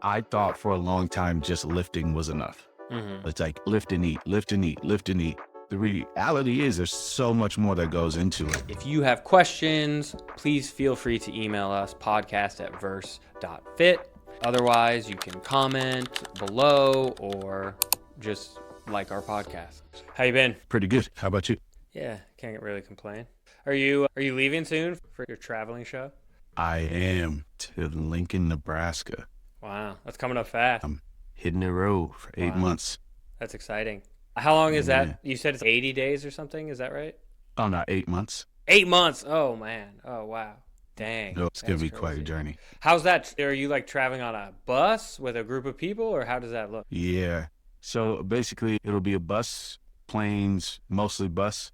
I thought for a long time just lifting was enough. It's like lift and eat, lift and eat, lift and eat. The reality is there's so much more that goes into it. If you have questions, please feel free to email us, podcast@verse.fit. Otherwise, you can comment below or just like our podcast. How you been? Pretty good. How about you? Yeah, can't really complain. Are you leaving soon for your traveling show? I am to Lincoln, Nebraska. Wow, that's coming up fast. I'm hitting the road for 8 months. That's exciting. How long is that? You said it's 80 days or something, is that right? Oh, no, 8 months. 8 months. Oh man. Oh wow. Dang. No, it's going to be quite a journey. How's that? Are you like traveling on a bus with a group of people, or how does that look? Yeah. So basically it'll be a bus, planes, mostly bus.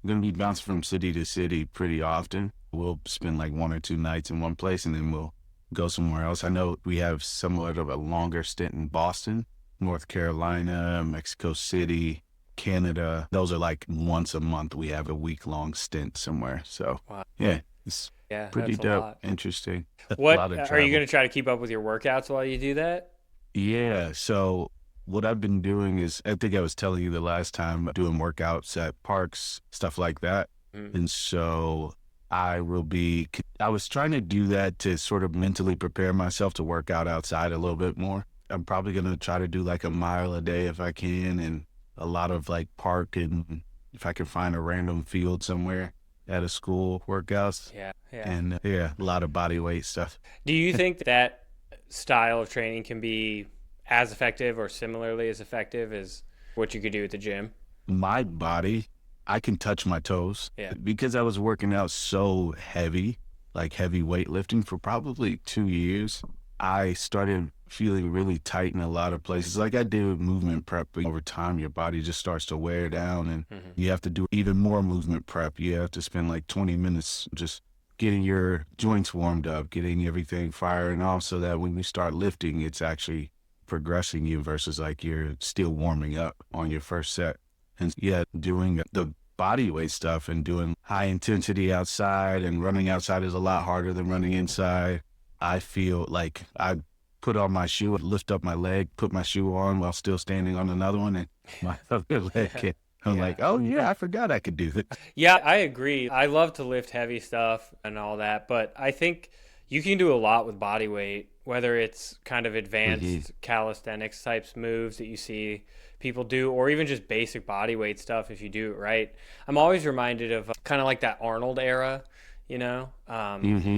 I'm going to be bouncing from city to city pretty often. We'll spend like 1 or 2 nights in one place and then we'll go somewhere else. I know we have somewhat of a longer stint in Boston, North Carolina, Mexico City, Canada. Those are like once a month. We have a week-long stint somewhere. So wow. Yeah, it's pretty dope. Interesting. What are you going to try to keep up with your workouts while you do that? Yeah. So what I've been doing is, I think I was telling you the last time, doing workouts at parks, stuff like that. And so I was trying to do that to sort of mentally prepare myself to work out outside a little bit more. I'm probably going to try to do like a mile a day if I can, and a lot of like park, and if I can find a random field somewhere at a school workouts. Yeah. And a lot of body weight stuff. Do you think that style of training can be as effective or similarly as effective as what you could do at the gym? My body, I can touch my toes. Yeah. Because I was working out so heavy, like heavy weightlifting for probably 2 years, I started feeling really tight in a lot of places. Like I did with movement prep, but over time your body just starts to wear down, and you have to do even more movement prep. You have to spend like 20 minutes just getting your joints warmed up, getting everything firing off, so that when you start lifting, it's actually progressing you versus like you're still warming up on your first set. And doing the body weight stuff and doing high intensity outside and running outside is a lot harder than running inside. I feel like I put on my shoe, lift up my leg, put my shoe on while still standing on another one, and my other leg I'm like, oh yeah, I forgot I could do that. Yeah, I agree. I love to lift heavy stuff and all that, but I think you can do a lot with body weight, whether it's kind of advanced calisthenics types moves that you see people do, or even just basic body weight stuff if you do it right. I'm always reminded of kind of like that Arnold era, you know?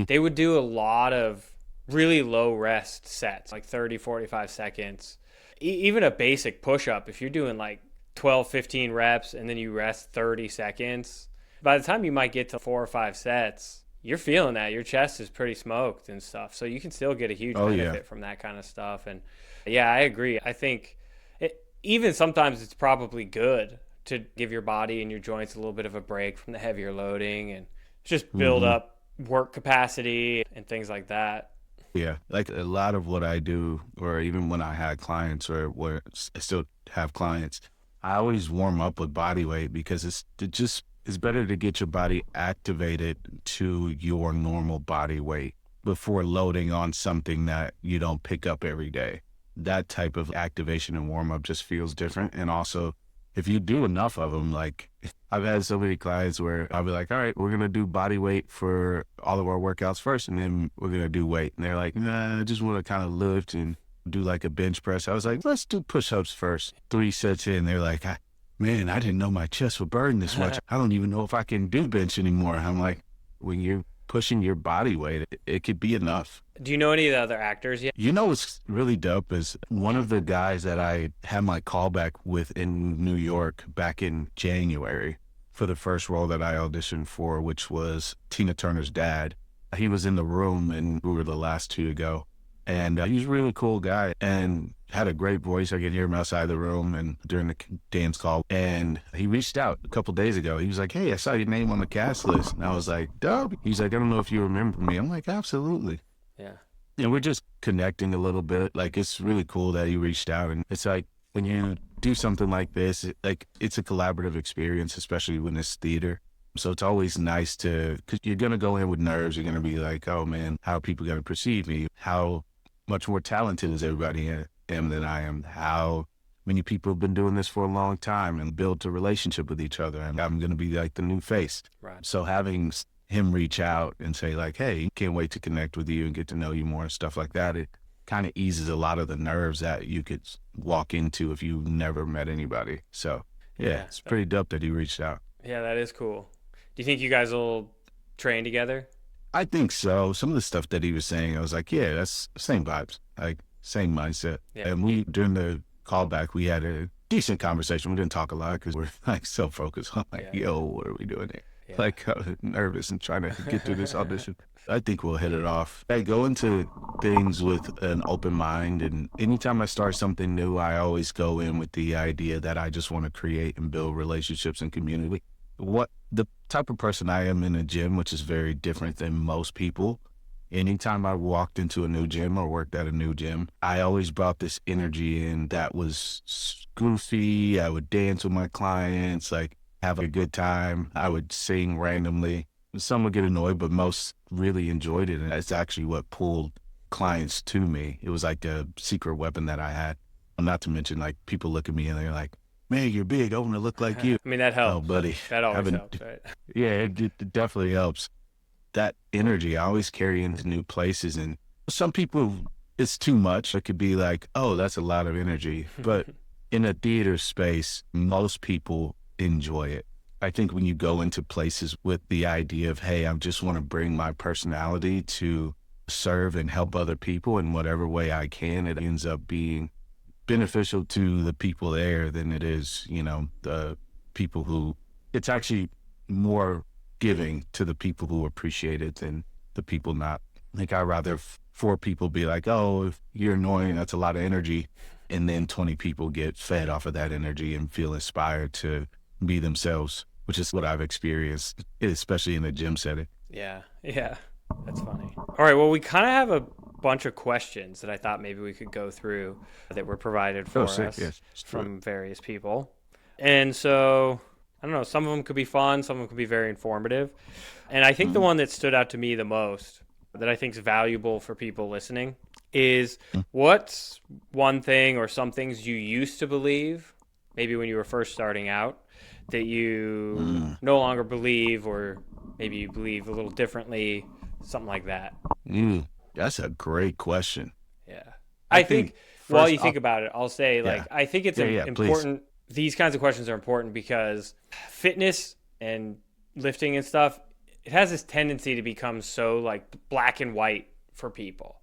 They would do a lot of really low rest sets, like 30, 45 seconds. Even a basic push-up, if you're doing like 12, 15 reps and then you rest 30 seconds, by the time you might get to 4 or 5 sets, you're feeling that. Your chest is pretty smoked and stuff. So you can still get a huge benefit from that kind of stuff. And yeah, I agree. I think even sometimes it's probably good to give your body and your joints a little bit of a break from the heavier loading and just build up work capacity and things like that. Yeah, like a lot of what I do, or even when I had clients, or where I still have clients, I always warm up with body weight because it's better to get your body activated to your normal body weight before loading on something that you don't pick up every day. That type of activation and warm up just feels different. And also, if you do enough of them, like I've had so many clients where I'll be like, all right, we're going to do body weight for all of our workouts first, and then we're going to do weight. And they're like, nah, I just want to kind of lift and do like a bench press. I was like, let's do push-ups first. 3 sets in, they're like, man, I didn't know my chest would burn this much. I don't even know if I can do bench anymore. I'm like, when you're pushing your body weight, it could be enough. Do you know any of the other actors yet? You know what's really dope is one of the guys that I had my callback with in New York back in January for the first role that I auditioned for, which was Tina Turner's dad. He was in the room, and we were the last 2 to go. And he's a really cool guy and had a great voice. I could hear him outside the room and during the dance call. And he reached out a couple days ago. He was like, hey, I saw your name on the cast list. And I was like, dope. He's like, I don't know if you remember me. I'm like, absolutely. Yeah. And we're just connecting a little bit. Like, it's really cool that he reached out. And it's like, when you do something like this, it's a collaborative experience, especially when it's theater. So it's always nice because you're going to go in with nerves. You're going to be like, oh man, how are people going to perceive me? How much more talented as everybody am than I am. How many people have been doing this for a long time and built a relationship with each other, and I'm going to be like the new face. Right. So having him reach out and say like, hey, can't wait to connect with you and get to know you more and stuff like that, it kind of eases a lot of the nerves that you could walk into if you never met anybody. So yeah, it's pretty dope that he reached out. Yeah, that is cool. Do you think you guys will train together? I think so. Some of the stuff that he was saying, I was like, yeah, that's same vibes, like same mindset. Yeah. And we, during the callback, we had a decent conversation. We didn't talk a lot because we're like so focused on like, yo, what are we doing here? Yeah. Like nervous and trying to get through this audition. I think we'll hit it off. I go into things with an open mind, and anytime I start something new, I always go in with the idea that I just want to create and build relationships and community. What the type of person I am in a gym, which is very different than most people. Anytime I walked into a new gym or worked at a new gym, I always brought this energy in that was goofy. I would dance with my clients, like have a good time. I would sing randomly. Some would get annoyed, but most really enjoyed it. And it's actually what pulled clients to me. It was like a secret weapon that I had. Not to mention, like, people look at me and they're like, man, you're big. I want to look like you. I mean, that helps. Oh, buddy. That always helps, right? Yeah, it definitely helps. That energy I always carry into new places. And some people, it's too much. It could be like, oh, that's a lot of energy. But in a theater space, most people enjoy it. I think when you go into places with the idea of, hey, I just want to bring my personality to serve and help other people in whatever way I can, it ends up being beneficial to the people there than it is, the people who, it's actually more giving to the people who appreciate it than the people not. Like, I'd rather four people be like, oh, if you're annoying, that's a lot of energy. And then 20 people get fed off of that energy and feel inspired to be themselves, which is what I've experienced, especially in the gym setting. Yeah. That's funny. All right. Well, we kind of have a bunch of questions that I thought maybe we could go through that were provided for us from various people. And so, I don't know, some of them could be fun, some of them could be very informative. And I think the one that stood out to me the most, that I think is valuable for people listening, is what's one thing or some things you used to believe, maybe when you were first starting out, that you no longer believe, or maybe you believe a little differently, something like that? That's a great question. Yeah. I think while you think about it, I'll say, like, I think it's important. Please. These kinds of questions are important because fitness and lifting and stuff, it has this tendency to become so like black and white for people.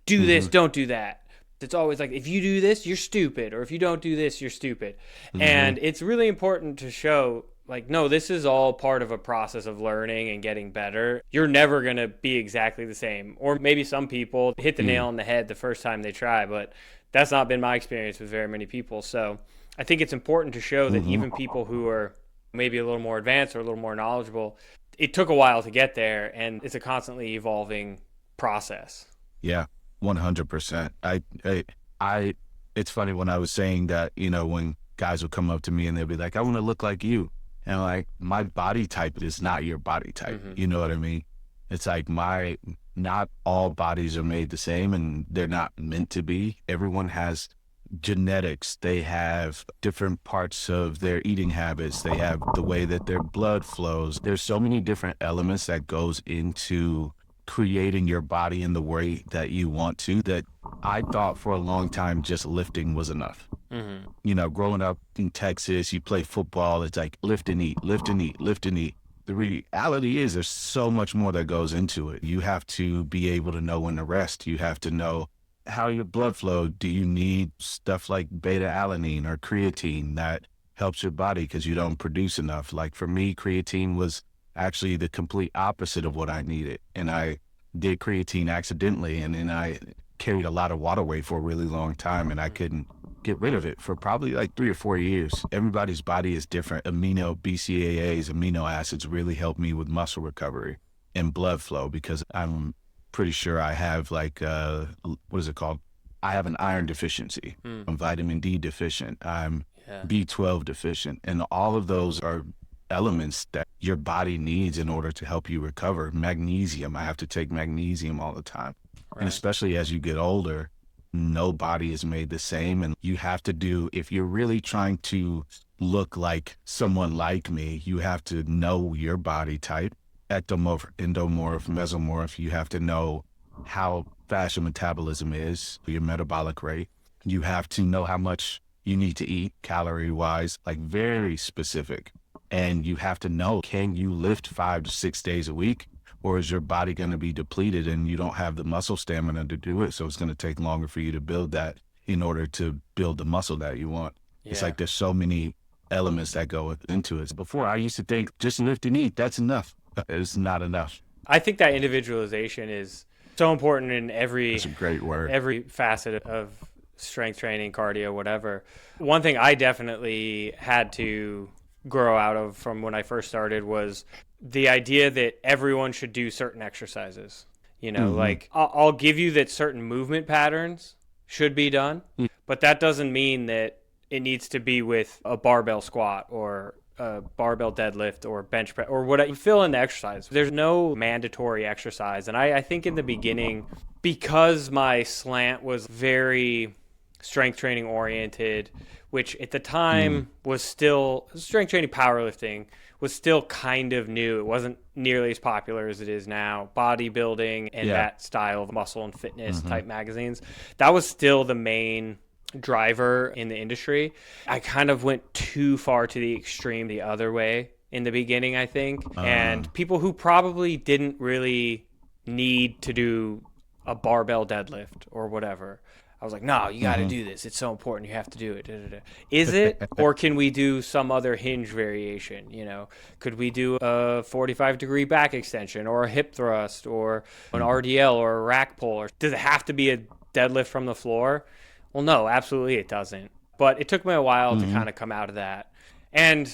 Do this, don't do that. It's always like, if you do this, you're stupid, or if you don't do this, you're stupid. And it's really important to show, like, no, this is all part of a process of learning and getting better. You're never going to be exactly the same. Or maybe some people hit the nail on the head the first time they try, but that's not been my experience with very many people. So I think it's important to show that even people who are maybe a little more advanced or a little more knowledgeable, it took a while to get there, and it's a constantly evolving process. Yeah, 100%. It's funny when I was saying that, when guys would come up to me and they'd be like, I want to look like you. And like, my body type is not your body type. You know what I mean? It's like not all bodies are made the same, and they're not meant to be. Everyone has genetics. They have different parts of their eating habits. They have the way that their blood flows. There's so many different elements that goes into creating your body in the way that you want to, that I thought for a long time just lifting was enough. Growing up in Texas, you play football, it's like lift and eat, lift and eat, lift and eat. The reality is there's so much more that goes into it. You have to be able to know when to rest. You have to know how your blood flow. Do you need stuff like beta alanine or creatine that helps your body because you don't produce enough? Like, for me, creatine was actually the complete opposite of what I needed. And I did creatine accidentally, and then I carried a lot of water weight for a really long time, and I couldn't get rid of it for probably like 3 or 4 years. Everybody's body is different. BCAAs, amino acids really help me with muscle recovery and blood flow, because I'm pretty sure I have like, what is it called? I have an iron deficiency. I'm vitamin D deficient. I'm B12 deficient. And all of those are elements that your body needs in order to help you recover. Magnesium, I have to take magnesium all the time. Right. And especially as you get older, no body is made the same. And you have to do, if you're really trying to look like someone like me, you have to know your body type, ectomorph, endomorph, mesomorph. You have to know how fast your metabolism is, your metabolic rate. You have to know how much you need to eat calorie wise, like very specific. And you have to know, can you lift 5 to 6 days a week? Or is your body going to be depleted and you don't have the muscle stamina to do it? So it's going to take longer for you to build that in order to build the muscle that you want. Yeah. It's like there's so many elements that go into it. Before, I used to think just lift and eat, that's enough. It's not enough. I think that individualization is so important in That's a great word. every facet of strength training, cardio, whatever. One thing I definitely had to grow out of from when I first started was the idea that everyone should do certain exercises. You know, like I'll give you that certain movement patterns should be done, but that doesn't mean that it needs to be with a barbell squat or a barbell deadlift or bench press or whatever. Fill in the exercise. There's no mandatory exercise. And I think in the beginning, because my slant was very strength training oriented, which at the time was still strength training, powerlifting was still kind of new. It wasn't nearly as popular as it is now. Bodybuilding and that style of muscle and fitness type magazines, that was still the main driver in the industry. I kind of went too far to the extreme the other way in the beginning, I think. And people who probably didn't really need to do a barbell deadlift or whatever, I was like, no, you got to do this. It's so important. You have to do it. Da, da, da. Is it? Or can we do some other hinge variation? You know, could we do a 45-degree back extension or a hip thrust or an RDL or a rack pull? Or does it have to be a deadlift from the floor? Well, no, absolutely it doesn't. But it took me a while to kind of come out of that. And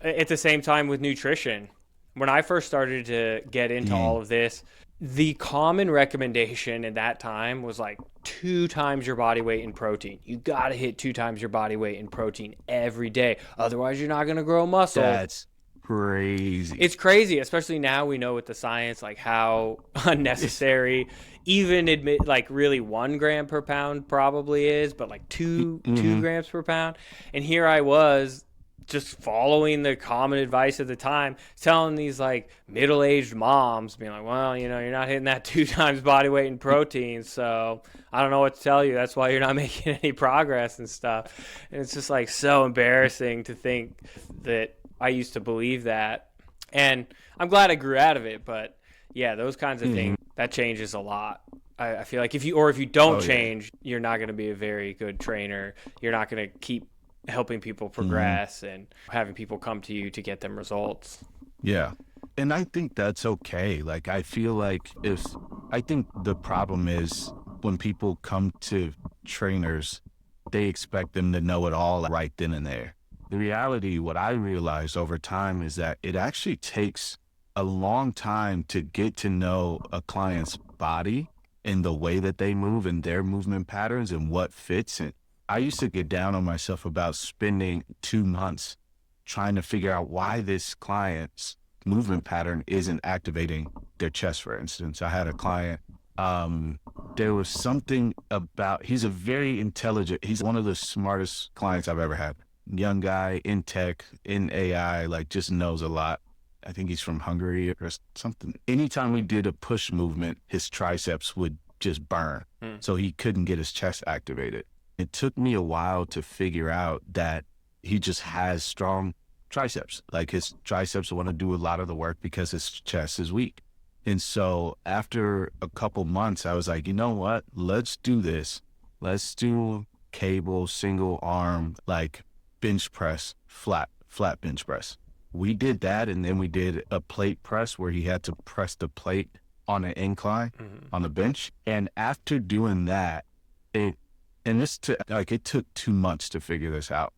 at the same time with nutrition, when I first started to get into all of this, the common recommendation at that time was like 2 times your body weight in protein. You got to hit 2 times your body weight in protein every day. Otherwise, you're not going to grow muscle. That's crazy. It's crazy, especially now we know with the science, like how unnecessary even admit like really 1 gram per pound probably is, but like 2 grams per pound. And here I was just following the common advice at the time, telling these like middle-aged moms, being like, well, you know, you're not hitting that 2 times body weight in protein, so I don't know what to tell you. That's why you're not making any progress and stuff. And it's just like so embarrassing to think that I used to believe that. And I'm glad I grew out of it, but yeah, those kinds of things, that changes a lot. I feel like if you don't change, you're not going to be a very good trainer. You're not going to keep helping people progress and having people come to you to get them results. Yeah. And I think that's okay. Like, I feel like I think the problem is when people come to trainers, they expect them to know it all right then and there. The reality, what I realized over time is that it actually takes a long time to get to know a client's body and the way that they move and their movement patterns and what fits. And I used to get down on myself about spending 2 months trying to figure out why this client's movement pattern isn't activating their chest, for instance. I had a client, there was something about, he's a very intelligent, he's one of the smartest clients I've ever had. Young guy in tech, in AI, like just knows a lot. I think he's from Hungary or something. Anytime we did a push movement, his triceps would just burn. So he couldn't get his chest activated. It took me a while to figure out that he just has strong triceps. Like his triceps want to do a lot of the work because his chest is weak. And so after a couple months, I was like, you know what? Let's do this. Let's do cable, single arm, like bench press, flat bench press. We did that, and then we did a plate press where he had to press the plate on an incline on the bench. And after doing that, it took 2 months to figure this out.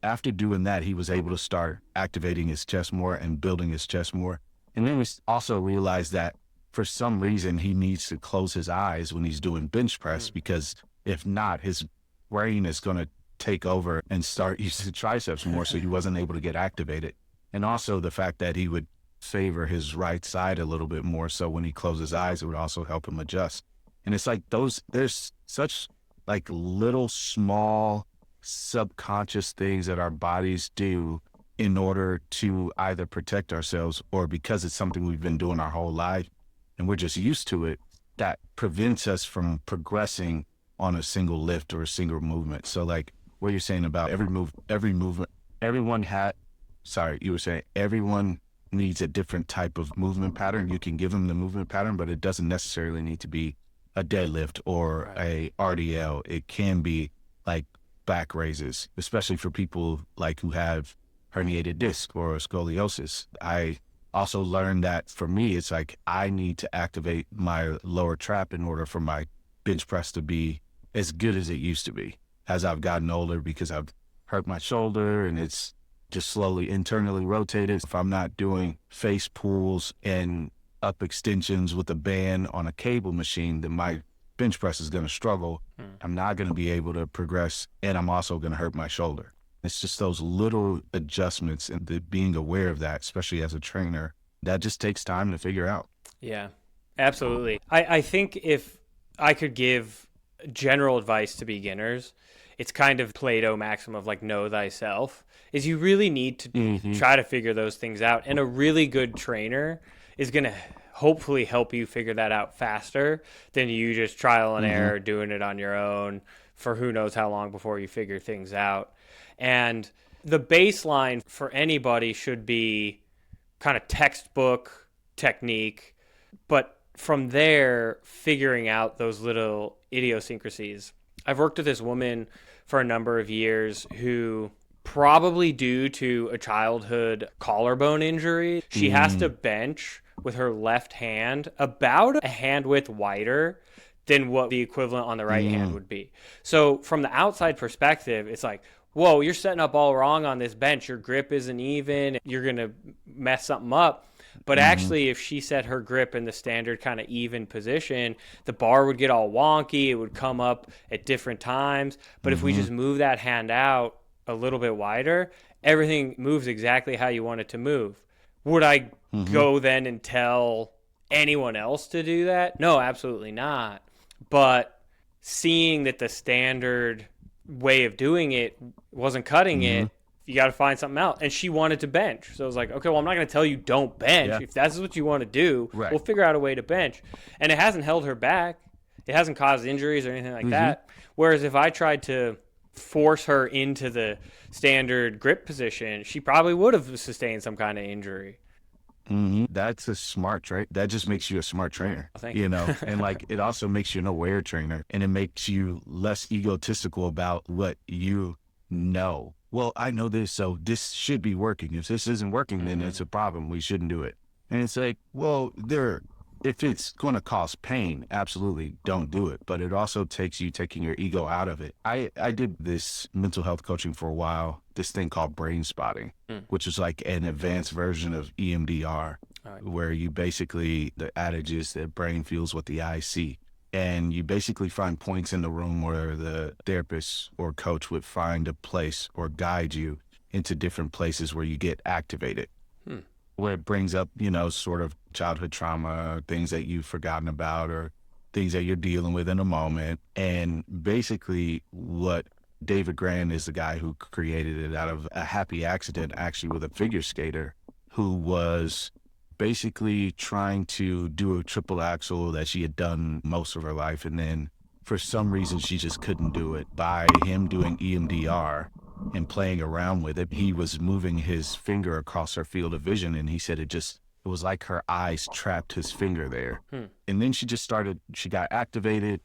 After doing that, he was able to start activating his chest more and building his chest more. And then we also realized that for some reason he needs to close his eyes when he's doing bench press, because if not, his brain is going to take over and start using the triceps more, so he wasn't able to get activated. And also the fact that he would favor his right side a little bit more, so when he closes his eyes, it would also help him adjust. And it's like there's such like little small subconscious things that our bodies do in order to either protect ourselves or because it's something we've been doing our whole life and we're just used to it, that prevents us from progressing on a single lift or a single movement. So like what you're saying about every movement, everyone had, sorry, you were saying everyone needs a different type of movement pattern. You can give them the movement pattern, but it doesn't necessarily need to be a deadlift or Right. a RDL. It can be like back raises, especially for people like who have herniated disc or scoliosis. I also learned that for me, it's like I need to activate my lower trap in order for my bench press to be as good as it used to be as I've gotten older, because I've hurt my shoulder and it's just slowly internally rotated. If I'm not doing face pulls and up extensions with a band on a cable machine, then my bench press is going to struggle. I'm not going to be able to progress, and I'm also going to hurt my shoulder. It's just those little adjustments and the being aware of that, especially as a trainer, that just takes time to figure out. Yeah, absolutely. I think if I could give general advice to beginners, it's kind of Plato maxim of like know thyself, is you really need to try to figure those things out. And a really good trainer is going to hopefully help you figure that out faster than you just trial and error doing it on your own for who knows how long before you figure things out. And the baseline for anybody should be kind of textbook technique, but from there, figuring out those little idiosyncrasies. I've worked with this woman for a number of years who, probably due to a childhood collarbone injury, she has to bench with her left hand about a hand width wider than what the equivalent on the right hand would be. So from the outside perspective, it's like, whoa, you're setting up all wrong on this bench. Your grip isn't even. You're going to mess something up. But actually, if she set her grip in the standard kind of even position, the bar would get all wonky. It would come up at different times. But if we just move that hand out a little bit wider, everything moves exactly how you want it to move. Would I go then and tell anyone else to do that? No, absolutely not. But seeing that the standard way of doing it wasn't cutting it, you got to find something else. And she wanted to bench. So I was like, okay, well, I'm not going to tell you don't bench. Yeah. If that's what you want to do, Right. we'll figure out a way to bench. And it hasn't held her back. It hasn't caused injuries or anything like that. Whereas if I tried to force her into the standard grip position, she probably would have sustained some kind of injury. That's a smart trainer. That just makes you a smart trainer, Thank you. and like it also makes you an aware trainer, and it makes you less egotistical about what you know. Well, I know this, so this should be working. If this isn't working, then it's a problem. We shouldn't do it. And it's like, well, if it's going to cause pain, absolutely don't do it. But it also takes you taking your ego out of it. I did this mental health coaching for a while, this thing called Brainspotting, which is like an advanced version of EMDR, where you basically, the adage is that brain feels what the eyes see. And you basically find points in the room where the therapist or coach would find a place or guide you into different places where you get activated. Where it brings up, sort of childhood trauma, things that you've forgotten about or things that you're dealing with in a moment. And basically what David Grand is the guy who created it out of a happy accident, actually with a figure skater who was basically trying to do a triple axel that she had done most of her life. And then for some reason, she just couldn't do it. By him doing EMDR and playing around with it, he was moving his finger across her field of vision. And he said it was like her eyes trapped his finger there. And then she got activated.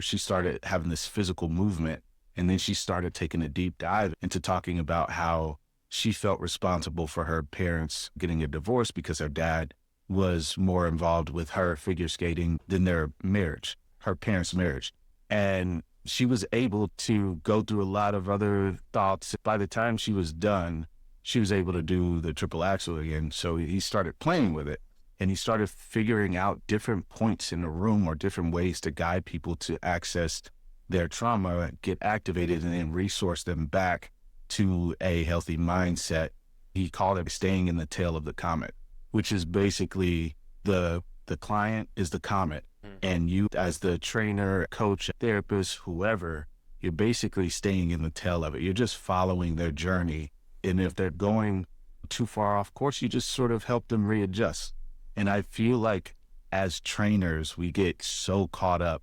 She started having this physical movement. And then she started taking a deep dive into talking about how she felt responsible for her parents getting a divorce because her dad was more involved with her figure skating than their marriage, her parents' marriage. And she was able to go through a lot of other thoughts. By the time she was done, she was able to do the triple axel again. So he started playing with it, and he started figuring out different points in the room or different ways to guide people to access their trauma, get activated, and then resource them back to a healthy mindset. He called it staying in the tail of the comet, which is basically the The client is the comet. Mm. And you, as the trainer, coach, therapist, whoever, you're basically staying in the tail of it. You're just following their journey. And if they're going too far off course, you just sort of help them readjust. And I feel like as trainers, we get so caught up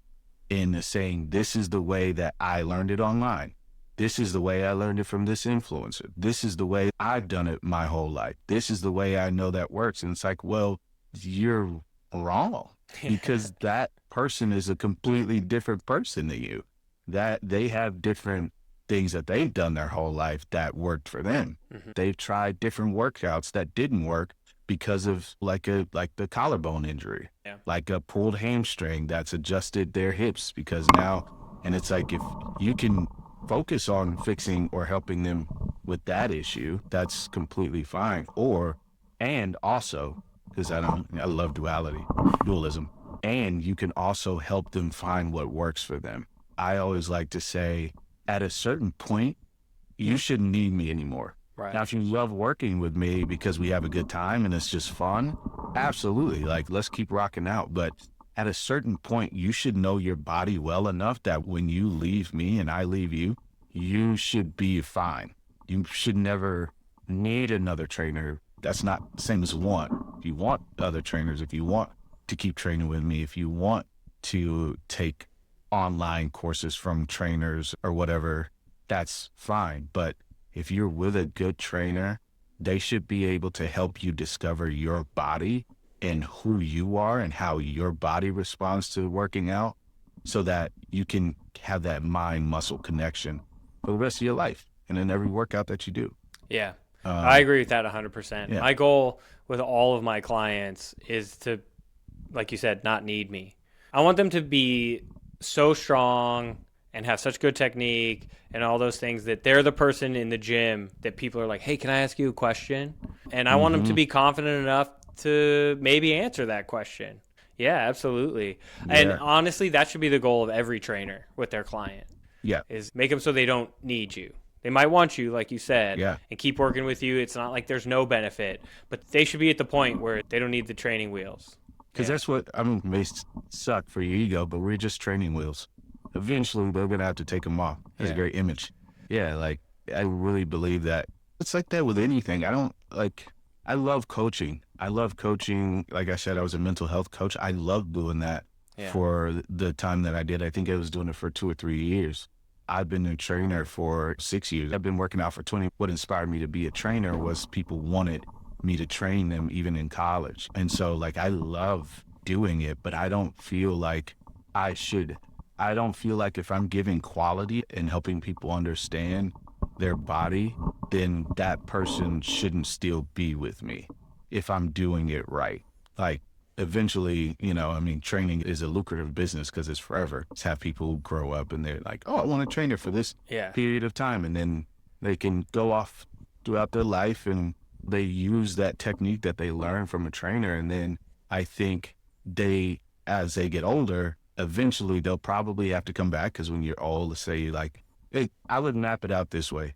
in saying, this is the way that I learned it online. This is the way I learned it from this influencer. This is the way I've done it my whole life. This is the way I know that works. And it's like, well, you're wrong, because that person is a completely different person than you. That they have different things that they've done their whole life that worked for them. They've tried different workouts that didn't work because of like the collarbone injury, like a pulled hamstring that's adjusted their hips because now, and it's like, if you can focus on fixing or helping them with that issue, that's completely fine. And also, because I love dualism, and you can also help them find what works for them. I always like to say, at a certain point, you shouldn't need me anymore. Right. Now, if you love working with me because we have a good time and it's just fun, absolutely. Like, let's keep rocking out. But at a certain point, you should know your body well enough that when you leave me and I leave you, you should be fine. You should never need another trainer. That's not the same as want. If you want other trainers, if you want to keep training with me, if you want to take online courses from trainers or whatever, that's fine. But if you're with a good trainer, they should be able to help you discover your body and who you are and how your body responds to working out, so that you can have that mind muscle connection for the rest of your life and in every workout that you do. Yeah. I agree with that 100%. Yeah. My goal with all of my clients is to, like you said, not need me. I want them to be so strong and have such good technique and all those things that they're the person in the gym that people are like, hey, can I ask you a question? And I want them to be confident enough to maybe answer that question. Yeah, absolutely. Yeah. And honestly, that should be the goal of every trainer with their client. Yeah. Is make them so they don't need you. They might want you, like you said, and keep working with you. It's not like there's no benefit, but they should be at the point where they don't need the training wheels. Because that's what, I mean, may suck for your ego, but we're just training wheels. Eventually, they're going to have to take them off. That's a great image. Yeah, like, I really believe that. It's like that with anything. I love coaching. Like I said, I was a mental health coach. I loved doing that for the time that I did. I think I was doing it for 2 or 3 years. I've been a trainer for 6 years. I've been working out for 20. What inspired me to be a trainer was people wanted me to train them even in college. And so, like, I love doing it, but I don't feel like I should. I don't feel like if I'm giving quality and helping people understand their body, then that person shouldn't still be with me if I'm doing it right. Like, eventually, training is a lucrative business because it's forever. It's have people grow up and they're like, oh, I want a trainer for this period of time. And then they can go off throughout their life and they use that technique that they learn from a trainer. And then I think as they get older, eventually they'll probably have to come back, because when you're old, let's say you're like, hey, I would map it out this way.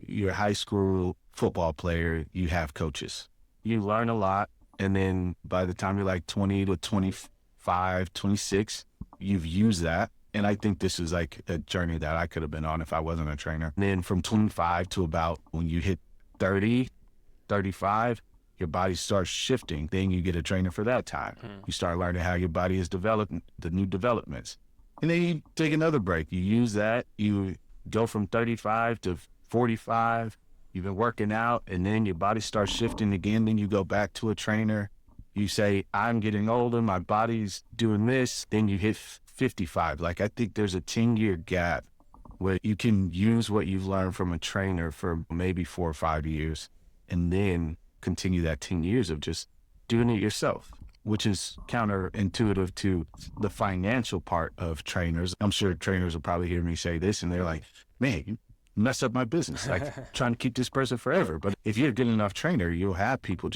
You're a high school football player, you have coaches. You learn a lot. And then by the time you're like 20 to 25, 26, you've used that. And I think this is like a journey that I could have been on if I wasn't a trainer. And then from 25 to about when you hit 30, 35, your body starts shifting. Then you get a trainer for that time. You start learning how your body is developing, the new developments. And then you take another break. You use that. You go from 35 to 45. You've been working out, and then your body starts shifting again. Then you go back to a trainer. You say, I'm getting older. My body's doing this. Then you hit 55. Like, I think there's a 10-year gap where you can use what you've learned from a trainer for maybe 4 or 5 years, and then continue that 10 years of just doing it yourself, which is counterintuitive to the financial part of trainers. I'm sure trainers will probably hear me say this, and they're like, man, you mess up my business, like trying to keep this person forever. But if you're a good enough trainer, you'll have people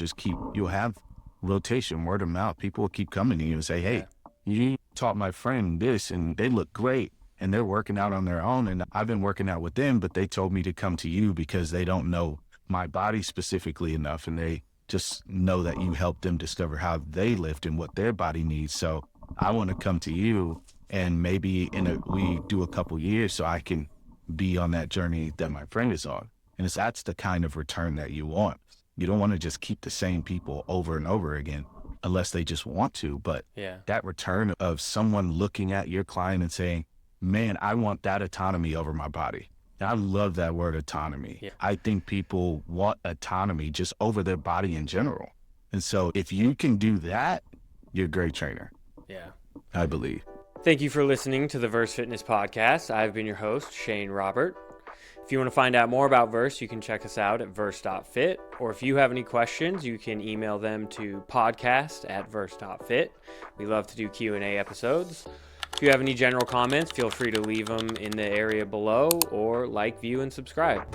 you'll have rotation, word of mouth. People will keep coming to you and say, hey, you taught my friend this and they look great and they're working out on their own. And I've been working out with them, but they told me to come to you because they don't know my body specifically enough. And they just know that you help them discover how they lift and what their body needs. So I want to come to you, and maybe we do a couple years so I can be on that journey that my friend is on. And that's the kind of return that you want. You don't want to just keep the same people over and over again unless they just want to. But Yeah. that return of someone looking at your client and saying, man, I want that autonomy over my body. And I love that word, autonomy. Yeah. I think people want autonomy just over their body in general. And so if you can do that, you're a great trainer. Yeah. I believe. Thank you for listening to the Verse Fitness Podcast. I've been your host, Shane Robert. If you want to find out more about Verse, you can check us out at verse.fit. Or if you have any questions, you can email them to podcast@verse.fit. We love to do Q&A episodes. If you have any general comments, feel free to leave them in the area below, or like, view, and subscribe.